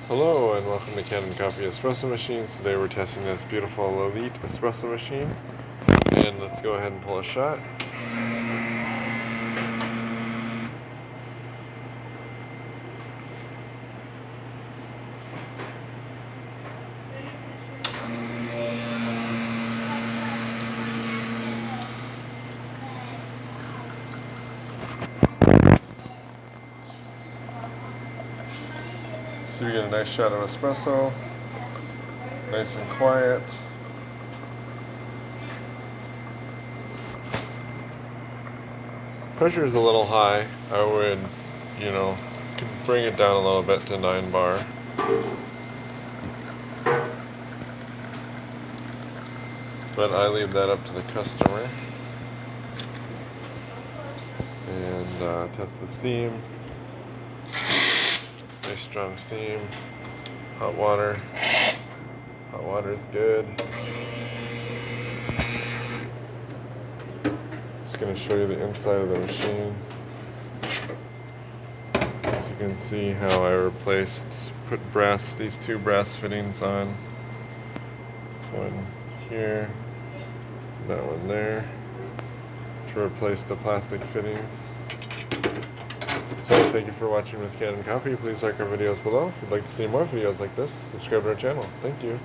Hello and welcome to Kanen Coffee Espresso Machines. Today we're testing this beautiful Lelit Espresso machine. And let's go ahead and pull a shot. So we get a nice shot of espresso, nice and quiet. Pressure is a little high. I would, could bring it down a little bit to 9 bar. But I leave that up to the customer. And test the steam. Nice strong steam. Hot water. Hot water is good. Just going to show you the inside of the machine. So you can see how I put these two brass fittings on. This one here, that one there, to replace the plastic fittings. So thank you for watching with Kanen Coffee. Please like our videos below. If you'd like to see more videos like this, subscribe to our channel. Thank you.